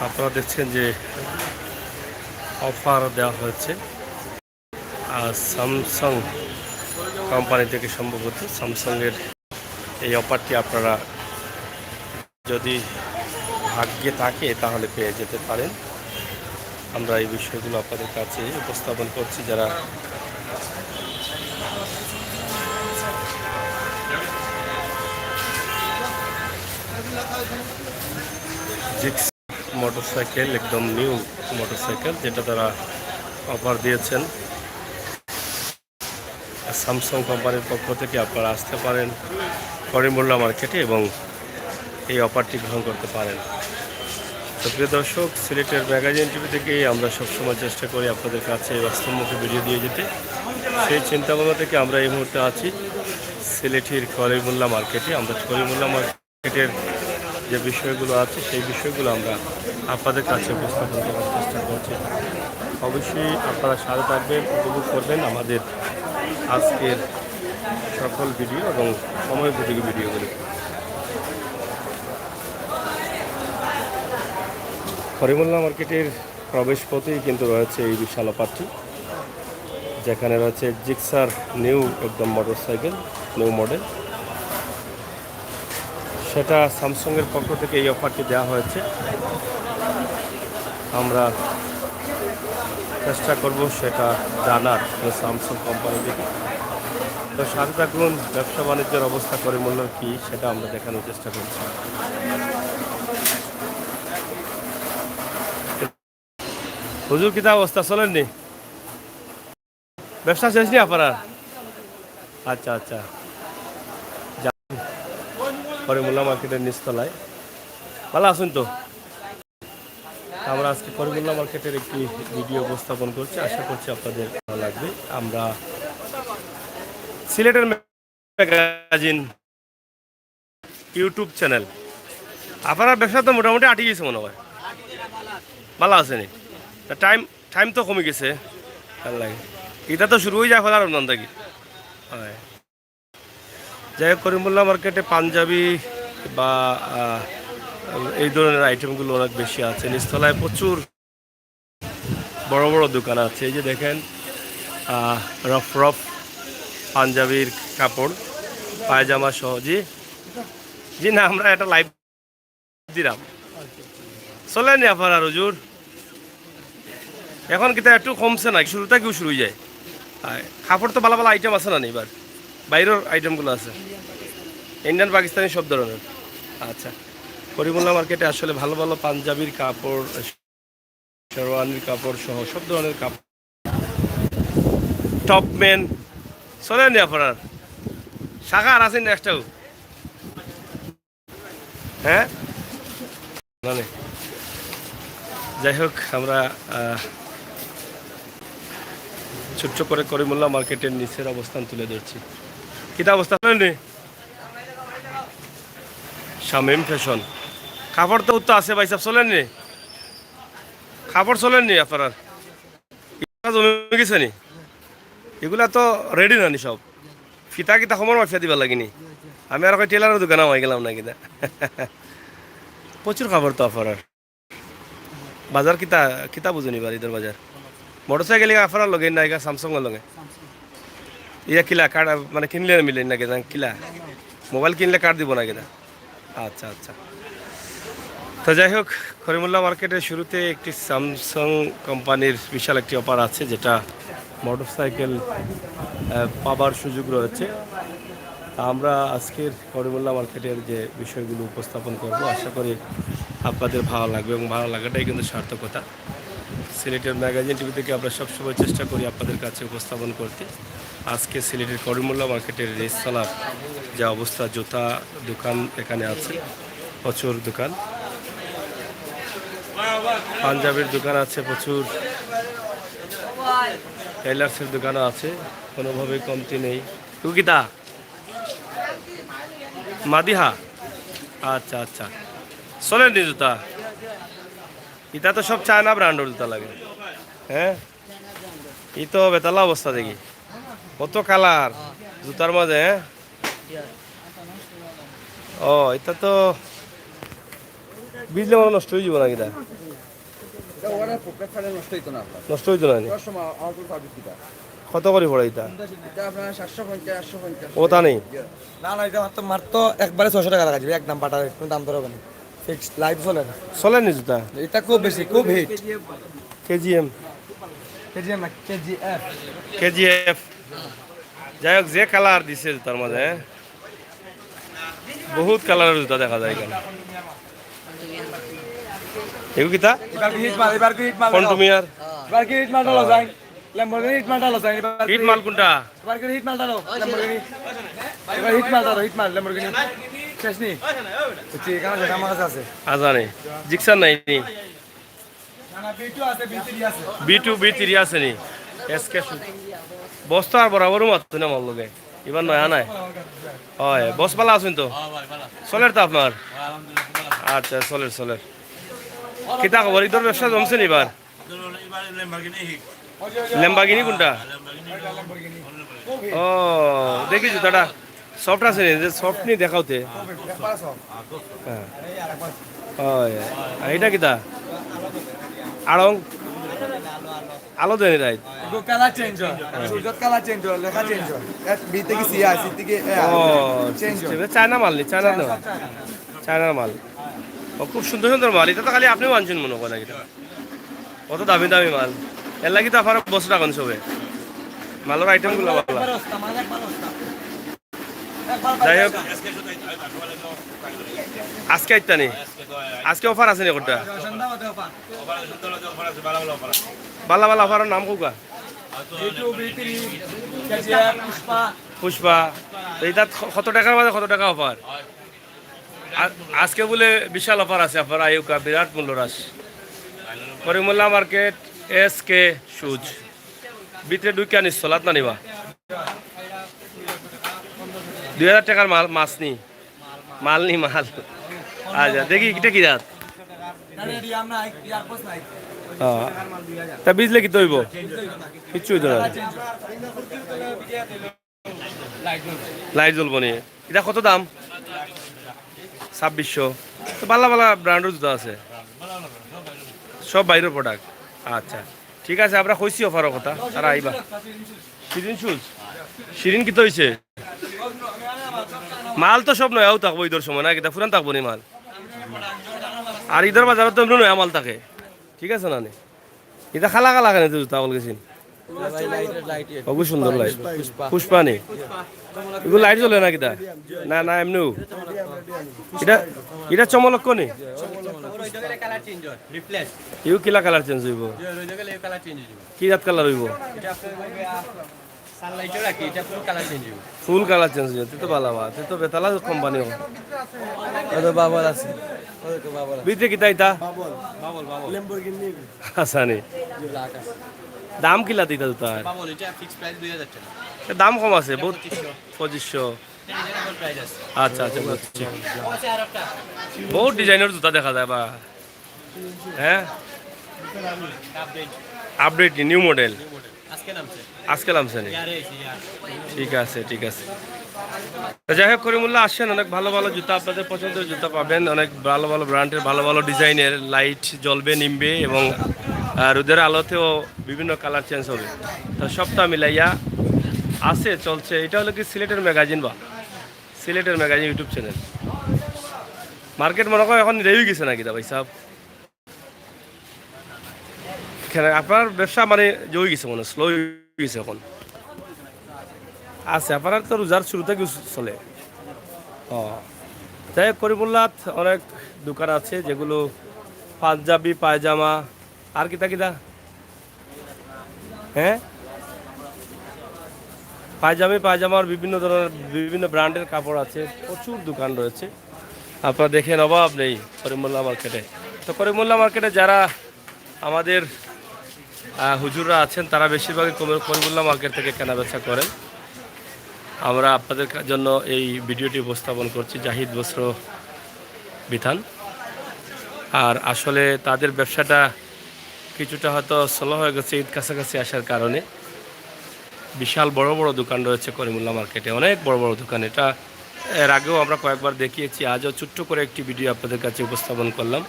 আপনারা দেখছেন যে অফার দেওয়া হয়েছে আর স্যামসাং কোম্পানি থেকে সম্ভবত স্যামসাংয়ের এই অফারটি আপনারা যদি ভাগ্যে থাকে তাহলে পেয়ে যেতে পারেন। আমরা এই বিষয়গুলো আপনাদের কাছে উপস্থাপন করছি। যারা জিক্স মোটরসাইকেল, একদম নিউ মোটরসাইকেল, যেটা তারা অফার দিয়েছেন স্যামসাং কোম্পানির পক্ষ থেকে। আপনারা আসতে পারেন করিমুল্লা মার্কেটে এবং এই অফারটি গ্রহণ করতে পারেন। তো প্রিয় দর্শক, সিলেটের ম্যাগাজিন টিভি থেকে আমরা সবসময় চেষ্টা করি আপনাদের কাছে বাস্তবমুখী ভিডিও দিয়ে যেতে। সেই চিন্তাভাবনা থেকে আমরা এই মুহূর্তে আছি সিলেটের করিমুল্লা মার্কেটে। আমরা করিমুল্লা মার্কেটের যে বিষয়গুলো আছে সেই বিষয়গুলো আমরা আপনাদের কাছে উপস্থাপন করার চেষ্টা করছি। অবশ্যই আপনারা সাথে থাকবেন, উপভোগ করবেন আমাদের আজকের সকল ভিডিও এবং সময় উপযোগী ভিডিওগুলি। করিমুল্লা মার্কেটের প্রবেশ পথেই কিন্তু রয়েছে এই বিশাল অফারটি, যেখানে রয়েছে জিক্সার নিউ একদম মোটরসাইকেল, নিউ মডেল। সেটা স্যামসাংয়ের পক্ষ থেকে এই অফারটি দেওয়া হয়েছে। আমরা চেষ্টা করব সেটা জানার স্যামসাং কোম্পানি থেকে। তো সাথে থাকুন, ব্যবসা বাণিজ্যের অবস্থা করিমুল্লার কী সেটা আমরা দেখানোর চেষ্টা করছি। হুজুর কিতা অবস্থা, চলেননি? ব্যবসা শেষ নি আপনার? আচ্ছা আচ্ছা, করিমুল্লা মার্কেটের নিচতলায়। ভালো আছেন তো? আমরা আজকে করিমুল্লা মার্কেটের একটি ভিডিও উপস্থাপন করছি, আশা করছি আপনাদের ভালো লাগবে। আমরা সিলেটের ম্যাগাজিন ইউটিউব চ্যানেল, আপনার ব্যবসা তো মোটামুটি আটি গেছে মনে হয়। ভালো আছেনি? টাইম টাইম তো কমে গেছে, ভালো লাগে। এটা তো শুরু হয়ে যায় ফেলার রমজান থেকে। হয়, যাই হোক, করিমুল্লা মার্কেটে পাঞ্জাবি বা এই ধরনের আইটেমগুলো অনেক বেশি আছে। নিচতলায় প্রচুর বড় বড় দোকান আছে। এই যে দেখেন, রফ রফ পাঞ্জাবির কাপড়, পায়জামা সহ। জি জি, না আমরা একটা লাইভ দিলাম, চলেনি আপনার হুজুর? এখন কিন্তু একটু কমছে না, শুরুটা কেউ শুরু হয়ে যায়। কাপড় তো ভালো ভালো আইটেম আছে না? এবার বাইরের আইটেমগুলো আছে, ইন্ডিয়ান পাকিস্তানি সব ধরনের। আচ্ছা, করিমুল্লা মার্কেটে আসলে ভালো ভালো পাঞ্জাবির কাপড়, শেরওয়ানির কাপড় সহ সব ধরনের কাপড়, টপম্যান। চলেনি আপনার? শাখা আর আছেন একটাও? হ্যাঁ, মানে যাই হোক, আমরা ছোট্ট করে করিমুল্লা মার্কেটের নিচের অবস্থান তুলে ধরছি। কিটা অবস্থা নেই? শামিম ফ্যাশন কাপড় তো উত্তর আছে ভাই সাহেব, চলেননি? কাপড় চলেননি আপনার? জমে গেছে নি? এগুলা তো রেডি নানি সব? ফিতা কিতা সময় মাফিয়া দিবা লাগিনি? আমি আর টেলারের দোকানে হয়ে গেলাম না কিনা। প্রচুর কাপড় তো আপনার। বাজার কিতা কিতা বুঝুনি বাড়িদের বাজার? মোটরসাইকেল আপনার লগে না এগা স্যামসংয়ের লগে? ইয়া কিলা কার্ড মানে কিনলে মিলে না কেনা? কিলা মোবাইল কিনলে কার্ড দিব না কেনা? আচ্ছা আচ্ছা। তো যাই হোক, করিমুল্লা মার্কেটের শুরুতে একটি স্যামসাং কোম্পানির বিশাল একটি অফার আছে, যেটা মোটরসাইকেল পাবার সুযোগ রয়েছে। আমরা আজকের করিমুল্লা মার্কেটের যে বিষয়গুলো উপস্থাপন করব, আশা করি আপনাদের ভালো লাগবে এবং ভালো লাগাটাই কিন্তু সার্থকতা। সিলেটের ম্যাগাজিন টিভি থেকে আমরা সবসময় চেষ্টা করি আপনাদের কাছে উপস্থাপন করতে। আজকে সিলেটের করিমুল্লা মার্কেটের রেস্তোরাঁর যে অবস্থা, জুতা দোকান এখানে আছে, প্রচুর দোকান, পাঞ্জাবির দোকান আছে প্রচুর, টেইলার্সের দোকানও আছে, কোনোভাবেই কমতি নেই। টুকিতা মাদিহা, আচ্ছা আচ্ছা, চলেননি জুতা? এটা তো সব চায়না ব্র্যান্ডের জুতা লাগে। হ্যাঁ, এই তো বেতালা অবস্থা দেখি, কত কালার জুতার মাঝে। হ্যাঁ, ও এটা তো বিজলে মনে নষ্ট হয়ে যাব না কিনা? নষ্ট হইতো না নি? কত করে পড়ে এটা? ও তা নেই না না, এটা মাত্র একবারে 600 টাকা রাখা যাবে, একদম পাটা, কোনো দাম দর হবে না, ফিক্সড লাইভ চলে না। চলে নি জুতা? এটা খুব বেশি, খুব হিট। কেজিএম কেজিএম না, কেজিএফ। কেজিএফ যাই হোক, যে কালার দিছে জুতার মাঝে, বহুত কালারের জুতা দেখা যায় এখানে। এগুলো কিতা? এবার কি হিট মাল, এবার কি হিট মাল, কন্টুমিয়ার এবার কি হিট মাল ডালো যায়, ল্যাম্বরগিনি হিট মাল ডালো যায়, হিট মাল কোনটা? এবার কি হিট মাল ডালো ল্যাম্বরগিনি, এবার হিট মাল ডালো, হিট মাল ল্যাম্বরগিনি শেষ নি বুঝছি, এখানে যেটা আমার কাছে আছে। আজানে জিক্সার নাই নি? না না, বিটু আছে, বিটু আছে। বি2 বি3 আছে নি? এসকে বস্তা আর বরাবর মাত্র না মাল লগে এবার নয়া নাই হয়। বস পালা আছেন তো? চলের তো আপনার? আচ্ছা চলের চলের। কিতা খবর, ঈদের ব্যবসা জমছে নি এবার? ল্যাম্বাগিনি কোনটা? ও দেখি জুতাটা সফট আছে নি? যে সফট নি দেখাওতে। হ্যাঁ হয়। এইটা কিতা? আড়ং আলো দেন রাইট। গো কালার চেঞ্জ হয়, সূর্যত কালার চেঞ্জ হয়, লেখা চেঞ্জ হয়, এট বি থেকে সি আই, সি থেকে এ ও চেঞ্জ হয়। চায়না মাল নি? চায়না না, চায়নার মাল। ও খুব সুন্দর সুন্দর মাল। এটা তো খালি আপনিও আনছেন মনে করেন, এটা কত দামি দামি মাল। এর লাগি তো আপনার বছর রাখুন সবে মালের আইটেমগুলো ভালো। যাই হোক আজকে আইতা নি? আজকে অফার আছে নি কোনটা? বালা বালা অফারের নাম কোকা? পুষ্পা। এইটা কত টাকার মাঝে কত টাকা অফার? আজকে বলে বিশাল অফার আছে আপনার আয়ুকা, বিরাট মূল্য হ্রাস। করিমুল্লা মার্কেট, এসকে শুজ ভিতরে ঢুকিয়া নিস চলাত না নিবা। 2000 টাকার মাল, মাছ নি মাল নি মাল। আচ্ছা দেখি এটা কি রাত? তা বিজলে কি তৈব? কিচ্ছু হইতো না, লাইট জ্বলবো নি। এটা কত দাম? 2600। তো বালা বালা ব্র্যান্ডের জুতা আছে, সব বাইরের প্রোডাক্ট। আচ্ছা ঠিক আছে, আমরা কইছি অফারের কথা, তারা আইবা। শিরিন শুজ, শিরিন কি তো হয়েছে? মাল তো সব নয়াও থাকবো ঈদের সময় না, কিতা ফুরান থাকবো নি মাল। আর ঈদের বাজারত তো এমনি নয়া মাল থাকে, ঠিক আছে না? এটা খালা খালা কেন জুতা বল গেছেন? খুব সুন্দর লাইট। পুষ্পা নি? এগুলো লাইট জ্বলে না কিতা? না না এমনিও। এটা এটা চমলক্ষ নি? ইউ কিলা কালার চেঞ্জ হইব? কি জাত কালার হইব? ফুল কালার চেঞ্জ হইব, তো ভালো বা তো বেতালা কোম্পানি বাবল আছে, ভিতরে কিতা এটা? আচ্ছা নি দাম কিলা দিতা জুতার? দাম কম আছে বহুত, 2500। আচ্ছা আচ্ছা বুঝছি। বহুত ডিজাইনের জুতা দেখা যায় বা? হ্যাঁ আপডেট নিউ মডেল আজকে নামছে নি? ঠিক আছে ঠিক আছে। যাই হোক করিমুল্লাহ আসছেন, অনেক ভালো ভালো জুতা, আপনাদের পছন্দের জুতা পাবেন, অনেক ভালো ভালো ব্র্যান্ডের ভালো ভালো ডিজাইনের। লাইট জ্বলবে, নিমবে এবং রোদের আলোতেও বিভিন্ন কালার চেঞ্জ হবে। তো সবটা মিলাইয়া আছে, চলছে। এটা হলো কি সিলেটের ম্যাগাজিন বা সিলেটের ম্যাগাজিন ইউটিউব চ্যানেল। মার্কেট মনে করো এখন রেই গেছে নাকি দা ভাই সাহেব? আপনার ব্যবসা মানে জয় গেছে, মনে স্লো হয়ে গেছে এখন। আছে আপনার তো রোজার শুরুতে চলে। ও যাই হোক করিমুল্লাহ অনেক দোকান আছে যেগুলো পাঞ্জাবি, পায়জামা আর কিতা কিতা, হ্যাঁ পায়জামার বিভিন্ন ধরনের বিভিন্ন ব্র্যান্ডের কাপড় আছে, প্রচুর দোকান রয়েছে। আপনারা দেখেন অভাব নেই করিমুল্লাহ মার্কেটে। তো করিমুল্লাহ মার্কেটে যারা আমাদের হুজুররা আছেন তারা বেশিরভাগই করিমুল্লাহ মার্কেট থেকে কেনাবেচা করেন। আমরা আপনাদের জন্য এই ভিডিওটি উপস্থাপন করছি, জাহিদ বস্ত্র বিতান। আর আসলে তাদের ব্যবসাটা কিছুটা হয়তো স্লো হয়ে গেছে ঈদ কাছাকাছি আসার কারণে। বিশাল বড় বড় দোকান রয়েছে করিমুল্লাহ মার্কেটে, অনেক বড় বড় দোকান। এটা এর আগেও আমরা কয়েকবার দেখিয়েছি, আজও ছোট্ট করে একটি ভিডিও আপনাদের কাছে উপস্থাপন করলাম।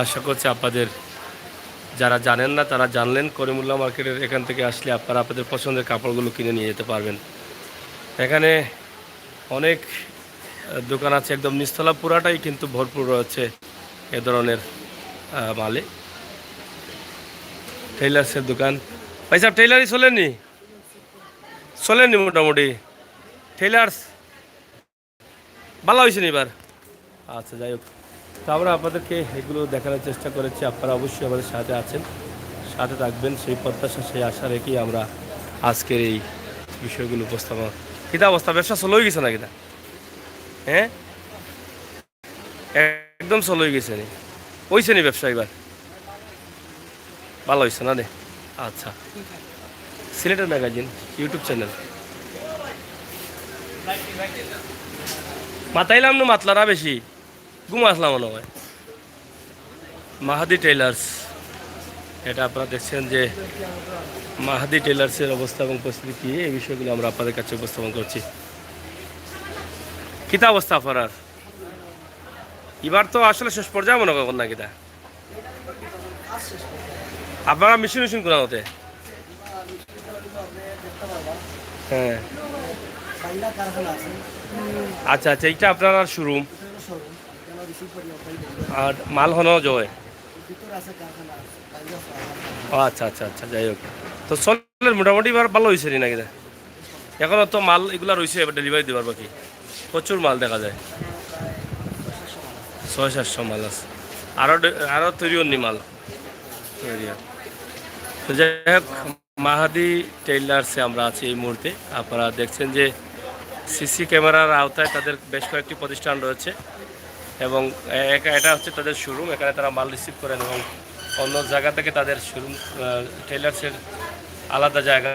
আশা করছি আপনাদের যারা জানেন না তারা জানলেন করিমুল্লাহ মার্কেটের এখান থেকে আসলে আপনারা আপনাদের পছন্দের কাপড়গুলো কিনে নিয়ে যেতে পারবেন। এখানে অনেক দোকান আছে, একদম নিচতলা পুরাটাই কিন্তু ভরপুর রয়েছে এ ধরনের মালে। টেইলার্সের দোকান, ভাই সাহেব টেইলারই চলেননি মোটামুটি টেইলার্স ভালো হয়েছে নি এবার। আচ্ছা যাই হোক, তো আমরা আপনাদেরকে এগুলো দেখানোর চেষ্টা করেছি, আপনারা অবশ্যই আমাদের সাথে আছেন, সাথে থাকবেন সেই প্রত্যাশা সেই আশা রেখেই আমরা আজকের এই বিষয়গুলো উপস্থাপন। কিতা অবস্থা, ব্যবসা স্লো হয়ে গেছে না কিনা? হ্যাঁ একদম স্লো হয়ে গেছে নি, হয়েছে নি ব্যবসা এবার? ভালো হয়েছে না রে? আচ্ছা, সিলেটের ম্যাগাজিন ইউটিউব চ্যানেল মাতাইলাম না, মাতলারা বেশি ঘুম আসলাম মনে হয়। মাহাদি টেইলার্স, এটা আপনারা দেখছেন যে মাহাদি টেইলার্সের অবস্থা এবং পরিস্থিতি কী, এই বিষয়গুলো আমরা আপনাদের কাছে উপস্থাপন করছি। কিতা অবস্থা আপনার? এবার তো আসলে শেষ পর্যায়ে মনে করেন না কিতা আপনারা মেশিন কোনা হতে? হ্যাঁ আচ্ছা আচ্ছা, এইটা আপনার শোরুম আর মাল হনো জয়? ও আচ্ছা আচ্ছা আচ্ছা, যাই হোক, তো চলের মোটামুটি এবার ভালো হয়েছে না কিনা? এখনও তো মাল এগুলা রয়েছে, এবার ডেলিভারি দেবার বাকি প্রচুর মাল দেখা যায়, 600-700 মাল আছে, আরও তৈরি অন্য মাল তৈরি। তো যাই হোক, মাহাদি টেইলার্সে আমরা আছি এই মুহূর্তে। আপনারা দেখছেন যে সিসি ক্যামেরার আওতায় তাদের বেশ কয়েকটি প্রতিষ্ঠান রয়েছে এবং এটা হচ্ছে তাদের শোরুম, এখানে তারা মাল রিসিভ করেন এবং অন্য জায়গা থেকে তাদের শোরুম টেইলার্সের আলাদা জায়গা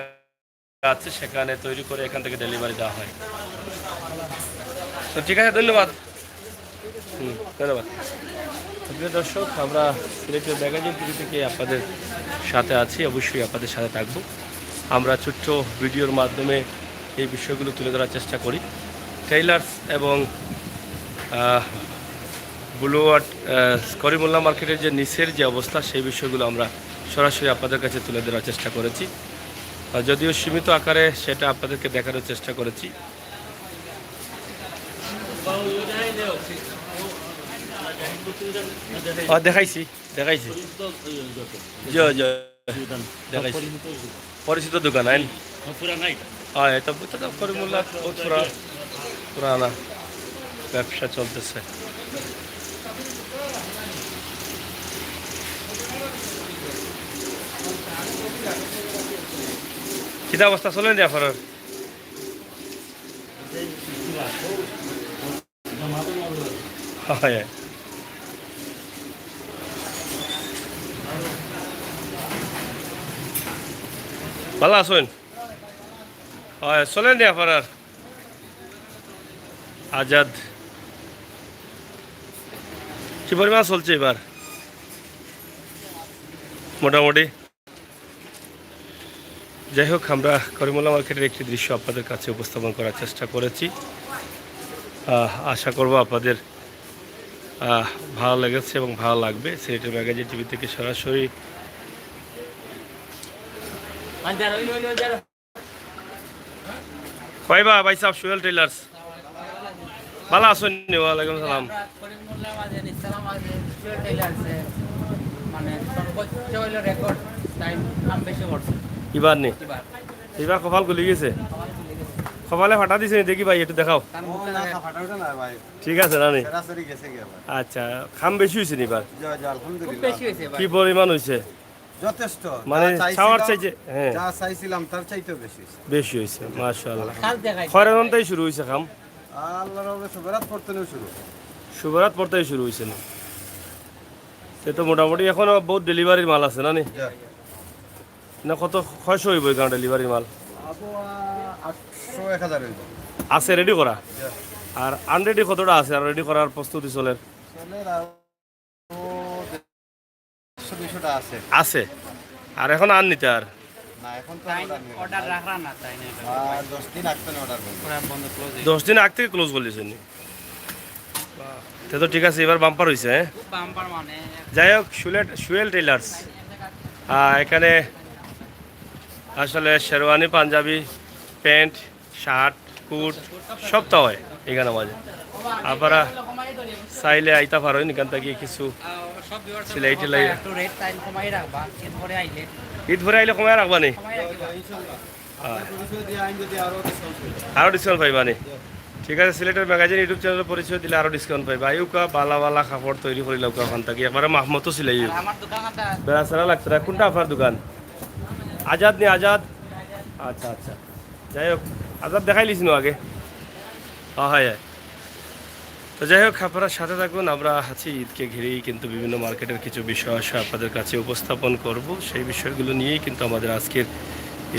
আছে, সেখানে তৈরি করে এখান থেকে ডেলিভারি দেওয়া হয়। তো ঠিক আছে, ধন্যবাদ। ধন্যবাদ। প্রিয় দর্শক, আমরা সিলেটের ম্যাগাজিন টিভি থেকে আপনাদের সাথে আছি, অবশ্যই আপনাদের সাথে থাকব। আমরা ছোট্ট ভিডিওর মাধ্যমে এই বিষয়গুলো তুলে ধরার চেষ্টা করি। টেইলার্স এবং বুলুয়ার্ড করিমুল্লাহ মার্কেটের যে নিচের যে অবস্থা, সেই বিষয়গুলো আমরা সরাসরি আপনাদের কাছে তুলে ধরার চেষ্টা করেছি, যদিও সীমিত আকারে সেটা আপনাদেরকে দেখানোর চেষ্টা করেছি। দেখাইছি দেখাইছি দেখাইছি পরিচিত দোকান আইন এটা করিমুল্লাহ বহুত পুরানা ব্যবসা চলতেছে। কিতা অবস্থা চলেন যে আপনার? হয় ভালো আছেন? হয় চলেন যে আপনার আজাদ কি পরিমাণ চলছে এবার মোটামুটি? যাই হোক, আমরা করিমুল্লাহ মার্কেটের একটি দৃশ্য আপনাদের কাছে উপস্থাপন করার চেষ্টা করেছি। আশা করব আপনাদের ভালো লেগেছে এবং ভালো লাগবে। সিলেটের ম্যাগাজিন টিভি থেকে সরাসরি কয়বা ভাই সাহেব সোহেল টেইলার্স ভালো আছেন? ওয়ালাইকুম সালাম। এবার নেই, এবার কপাল গুলি গেছে, কপালে ফাটা দিছে দেখি ভাই, একটু দেখাও। ঠিক আছে রানি, আচ্ছা খাম বেশি হয়েছে এবার? কি পরিমাণ হয়েছে? যথেষ্ট, মানে ছাওয়ার চাইছে, হ্যাঁ যা চাইছিলাম তার চাইতেও বেশি বেশি হয়েছে মাশাআল্লাহ। খয়রানটাই শুরু হয়েছে খাম? আল্লাহর রহমতে শুভরাত পড়তেও শুরু, শুভরাত পড়তেই শুরু হয়েছে না? সে তো মোটামুটি এখনো বহুত ডেলিভারির মাল আছে না নি? না কত খয়শ হইব এখানে ডেলিভারির মাল? 800-1000 হইব আছে রেডি করা, আর আনরেডি কতটা আছে? আর রেডি করার প্রস্তুতি চলে আছে আছে, আর এখন আন নিতে আর না, এখন তো অর্ডার রাখা না, তাই না? 10 দিন আগতে অর্ডার করব, বন্ধ ক্লোজ 10 দিন আগ থেকে ক্লোজ করলেছেন। তো ঠিক আছে, এবার বাম্পার হয়েছে। হ্যাঁ বাম্পার মানে যাই হোক, সোহেল টেইলার্স এখানে আসলে sherwani panjabi pant shirt coat সব তো হয় এখানে মাঝে আপনারা চাইলে আইতা পারেন এখান থেকে কিছু সিলাই টিলাই একটু রেট টাইম কমাই রাখবা এরপরে আইলে ঈদ ভরে আইলে কমায় রাখবা নি কমাই রাখবা পরিচয় দিয়ে আইন যদি আরো ডিসকাউন্ট করে। আরও ডিসকাউন্ট পাইবা নি ঠিক আছে সিলেটের ম্যাগাজিন ইউটিউব চ্যানেলের পরিচয় দিলে আরও ডিসকাউন্ট পাইবা আইউকা বালা বালা কাপড় তৈরি করি লাউকা ওখান থেকে একবারে মাহমতো সিলাই আর আমার দোকানটা বেড়া সারা লাগছে না কোনটা আপনার দোকান আজাদ নি আজাদ আচ্ছা আচ্ছা যাই হোক আজাদ দেখাই লিস আগে হ্যাঁ হ্যাঁ তো যাই হোক আপনারা সাথে থাকুন আমরা আছি ঈদকে ঘিরেই কিন্তু বিভিন্ন মার্কেটের কিছু বিষয় আসে আপনাদের কাছে উপস্থাপন করব সেই বিষয়গুলো নিয়েই কিন্তু আমাদের আজকের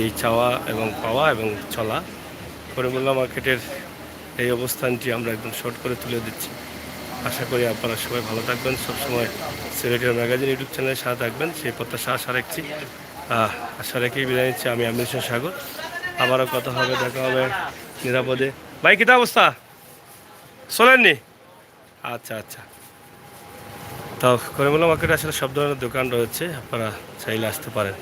এই চাওয়া এবং পাওয়া এবং চলা করিমুল্লাহ মার্কেটের এই অবস্থানটি আমরা একদম শর্ট করে তুলে দিচ্ছি আশা করি আপনারা সবাই ভালো থাকবেন সবসময় সিলেটের ম্যাগাজিন ইউটিউব চ্যানেলের সাথে থাকবেন সেই প্রত্যাশা আশা রাখছি আশা রেখেই বিদায় নিচ্ছি আমি আমির হোসেন সাগর আবারও কথা হবে দেখা হবে নিরাপদে ভাই কিতা অবস্থা চলেননি আচ্ছা আচ্ছা তো করিমুল্লাহ মার্কেটে আসলে সব ধরনের দোকান রয়েছে আপনারা চাইলে আসতে পারেন